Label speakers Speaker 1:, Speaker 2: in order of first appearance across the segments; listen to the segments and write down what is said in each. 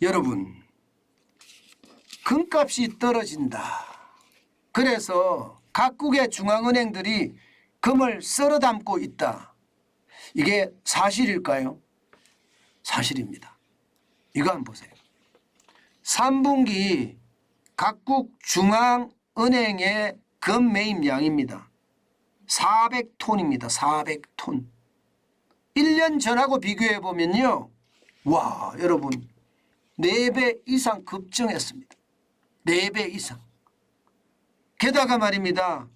Speaker 1: 여러분, 금값이 떨어진다. 그래서 각국의 중앙은행들이 금을 썰어 담고 있다. 이게 사실일까요? 사실입니다. 이거 한번 보세요. 3분기 각국 중앙은행의 금 매입량입니다. 400톤입니다. 400톤. 1년 전하고 비교해 보면요. 와, 여러분 4배 이상 급증했습니다. 4배 이상. 게다가 말입니다.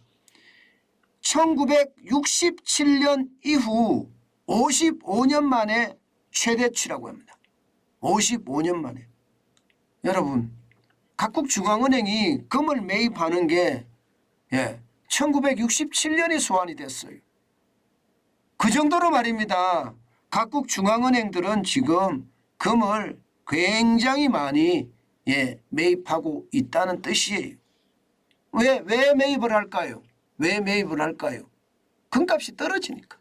Speaker 1: 1967년 이후 55년 만에 최대치라고 합니다. 55년 만에. 여러분, 각국 중앙은행이 금을 매입하는 게 1967년에 소환이 됐어요. 그 정도로 말입니다. 각국 중앙은행들은 지금 금을 굉장히 많이 매입하고 있다는 뜻이에요. 왜 매입을 할까요? 왜 매입을 할까요? 금값이 떨어지니까.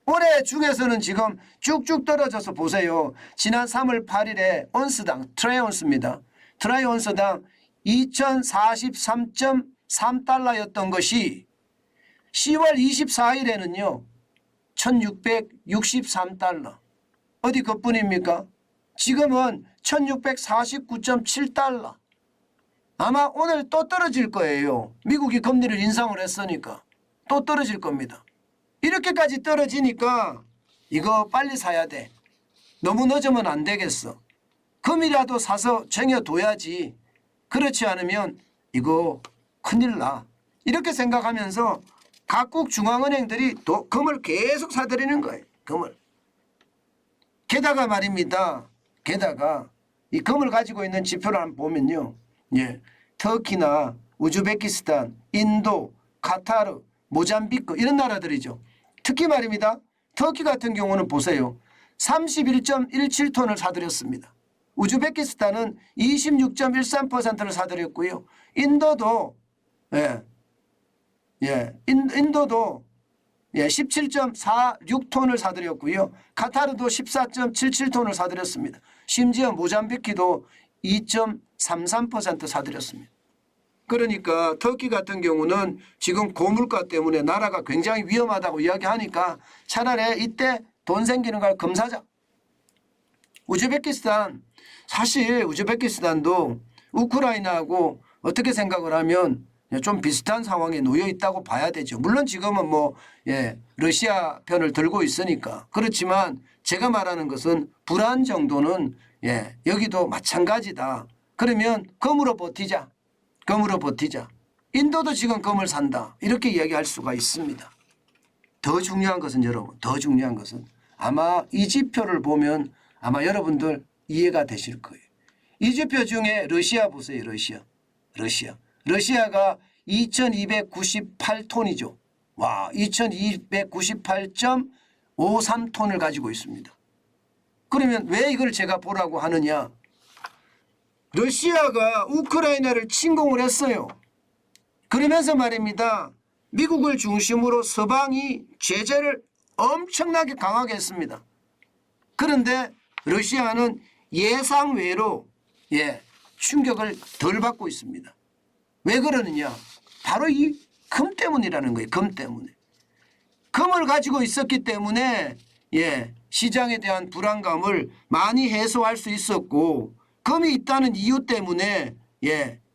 Speaker 1: 올해 중에서는 지금 쭉쭉 떨어져서 보세요. 지난 3월 8일에 온스당 트라이온스입니다. 트라이온스당 2043.3달러였던 것이 10월 24일에는요. 1663달러. 어디 그뿐입니까? 지금은 1649.7달러. 아마 오늘 또 떨어질 거예요. 미국이 금리를 인상을 했으니까 또 떨어질 겁니다. 이렇게까지 떨어지니까 이거 빨리 사야 돼. 너무 늦으면 안 되겠어. 금이라도 사서 쟁여둬야지. 그렇지 않으면 이거 큰일 나. 이렇게 생각하면서 각국 중앙은행들이 또 금을 계속 사들이는 거예요. 금을. 게다가 말입니다. 게다가 이 금을 가지고 있는 지표를 한번 보면요. 터키나 우즈베키스탄, 인도, 카타르, 모잠비크 이런 나라들이죠. 특히 말입니다. 터키 같은 경우는 보세요. 31.17톤을 사들였습니다. 우즈베키스탄은 26.13%를 사들였고요. 인도도 인도도 17.46톤을 사들였고요. 카타르도 14.77톤을 사들였습니다. 심지어 모잠비크도 2.33% 사들였습니다. 그러니까 터키 같은 경우는 지금 고물가 때문에 나라가 굉장히 위험하다고 이야기하니까 차라리 이때 돈 생기는 걸 금 사자. 우즈베키스탄, 사실 우즈베키스탄도 우크라이나하고 어떻게 생각을 하면 좀 비슷한 상황에 놓여 있다고 봐야 되죠. 물론 지금은 러시아 편을 들고 있으니까. 그렇지만 제가 말하는 것은 불안 정도는 여기도 마찬가지다. 그러면 금으로 버티자. 금으로 버티자. 인도도 지금 금을 산다. 이렇게 이야기할 수가 있습니다. 더 중요한 것은 여러분, 더 중요한 것은 아마 이 지표를 보면 아마 여러분들 이해가 되실 거예요. 이 지표 중에 러시아 보세요. 러시아가 2298톤이죠. 와, 2298.53톤을 가지고 있습니다. 그러면 왜 이걸 제가 보라고 하느냐? 러시아가 우크라이나를 침공을 했어요. 그러면서 말입니다. 미국을 중심으로 서방이 제재를 엄청나게 강하게 했습니다. 그런데 러시아는 예상외로 충격을 덜 받고 있습니다. 왜 그러느냐? 바로 이 금 때문이라는 거예요. 금 때문에. 금을 가지고 있었기 때문에 시장에 대한 불안감을 많이 해소할 수 있었고, 금이 있다는 이유 때문에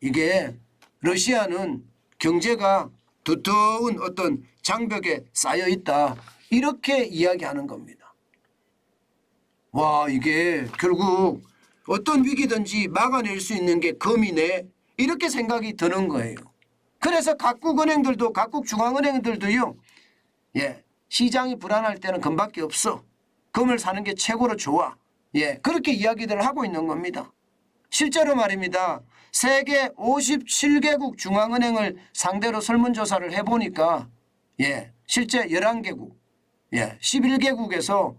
Speaker 1: 이게 러시아는 경제가 두터운 어떤 장벽에 쌓여 있다. 이렇게 이야기하는 겁니다. 와, 이게 결국 어떤 위기든지 막아낼 수 있는 게 금이네. 이렇게 생각이 드는 거예요. 그래서 각국 은행들도 각국 중앙은행들도요. 시장이 불안할 때는 금밖에 없어. 금을 사는 게 최고로 좋아. 그렇게 이야기들을 하고 있는 겁니다. 실제로 말입니다. 세계 57개국 중앙은행을 상대로 설문조사를 해보니까 실제 11개국, 11개국에서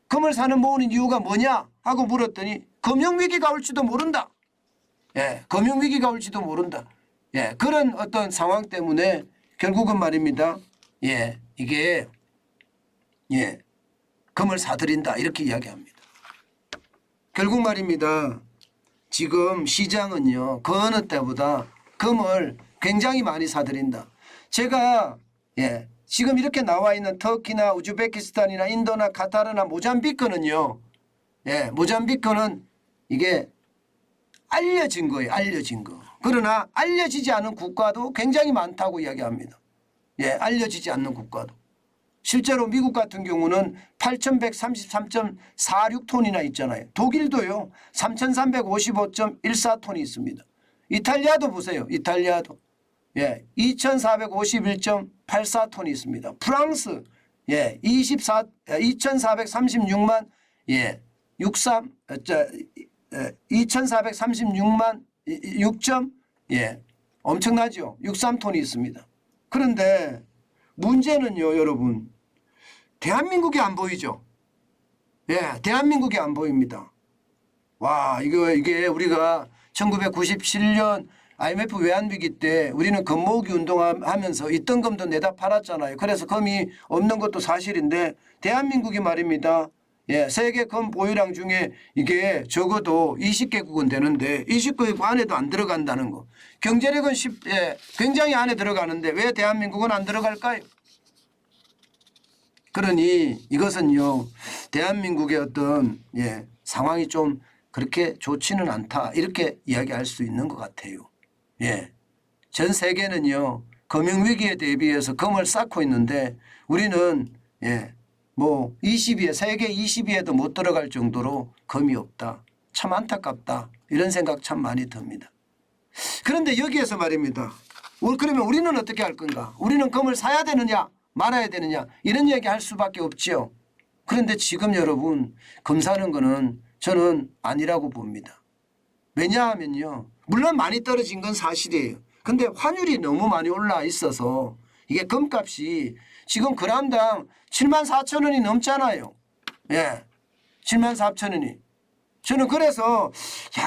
Speaker 1: 금을 사는 모으는 이유가 뭐냐 하고 물었더니 금융위기가 올지도 모른다. 금융위기가 올지도 모른다. 그런 어떤 상황 때문에 결국은 말입니다. 이게 금을 사들인다 이렇게 이야기합니다. 결국 말입니다. 지금 시장은요, 그 어느 때보다 금을 굉장히 많이 사들인다. 제가 지금 이렇게 나와 있는 터키나 우즈베키스탄이나 인도나 카타르나 모잠비크는요, 모잠비크는 이게 알려진 거예요. 알려진 거. 그러나 알려지지 않은 국가도 굉장히 많다고 이야기합니다. 알려지지 않는 국가도. 실제로 미국 같은 경우는 8,133.46톤이나 있잖아요. 독일도요. 3,355.14톤이 있습니다. 이탈리아도 보세요. 이탈리아도. 2,451.84톤이 있습니다. 프랑스 2,436만 2,436만 6점 엄청나죠. 63톤이 있습니다. 그런데 문제는요, 여러분. 대한민국이 안 보이죠. 대한민국이 안 보입니다. 와, 이게 우리가 1997년 IMF 외환위기 때 우리는 금 모으기 운동하면서 있던 금도 내다 팔았잖아요. 그래서 금이 없는 것도 사실인데 대한민국이 말입니다. 세계 금 보유량 중에 이게 적어도 20개국은 되는데 20개국 안에도 안 들어간다는 거. 경제력은 굉장히 안에 들어가는데 왜 대한민국은 안 들어갈까요? 그러니 이것은요, 대한민국의 어떤 상황이 좀 그렇게 좋지는 않다, 이렇게 이야기할 수 있는 것 같아요. 전 세계는요, 금융위기에 대비해서 금을 쌓고 있는데 우리는 뭐 20위에, 세계 20위에도 못 들어갈 정도로 금이 없다. 참 안타깝다. 이런 생각 참 많이 듭니다. 그런데 여기에서 말입니다. 그러면 우리는 어떻게 할 건가? 우리는 금을 사야 되느냐 말아야 되느냐 이런 얘기 할 수밖에 없지요. 그런데 지금 여러분 금 사는 거는 저는 아니라고 봅니다. 왜냐하면요. 물론 많이 떨어진 건 사실이에요. 근데 환율이 너무 많이 올라 있어서 이게 금값이 지금 그람당 74,000원이 넘잖아요. 74,000원이. 저는 그래서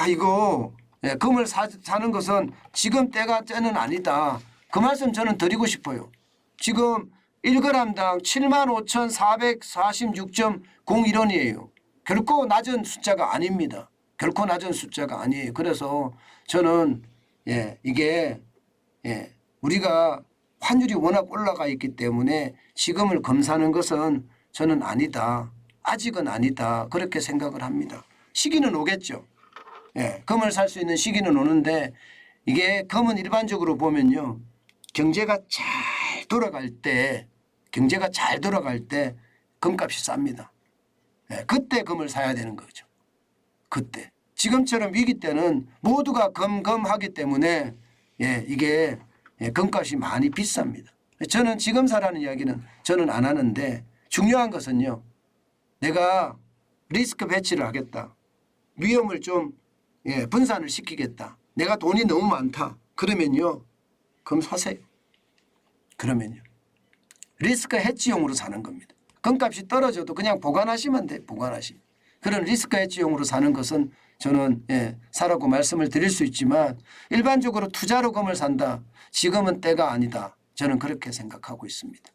Speaker 1: 이거 금을 사는 것은 지금 때는 아니다. 그 말씀 저는 드리고 싶어요. 지금 1g당 75,446.01원이에요. 결코 낮은 숫자가 아닙니다. 결코 낮은 숫자가 아니에요. 그래서 저는 이게 우리가 환율이 워낙 올라가 있기 때문에 지금을 검사하는 것은 저는 아니다. 아직은 아니다. 그렇게 생각을 합니다. 시기는 오겠죠. 금을 살 수 있는 시기는 오는데 이게 금은 일반적으로 보면요. 경제가 잘 돌아갈 때 금값이 쌉니다. 그때 금을 사야 되는 거죠. 그때. 지금처럼 위기 때는 모두가 금하기 때문에 이게 금값이 많이 비쌉니다. 저는 지금 사라는 이야기는 저는 안 하는데 중요한 것은요. 내가 리스크 배치를 하겠다. 위험을 좀 분산을 시키겠다. 내가 돈이 너무 많다. 그러면요. 금 사세요. 그러면요. 리스크 해지용으로 사는 겁니다. 금값이 떨어져도 그냥 보관하시면 돼요. 보관하시면. 그런 리스크 해지용으로 사는 것은 저는 사라고 말씀을 드릴 수 있지만 일반적으로 투자로 금을 산다. 지금은 때가 아니다. 저는 그렇게 생각하고 있습니다.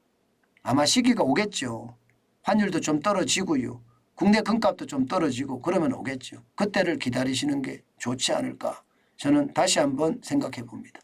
Speaker 1: 아마 시기가 오겠죠. 환율도 좀 떨어지고요. 국내 금값도 좀 떨어지고 그러면 오겠죠. 그때를 기다리시는 게 좋지 않을까. 저는 다시 한번 생각해 봅니다.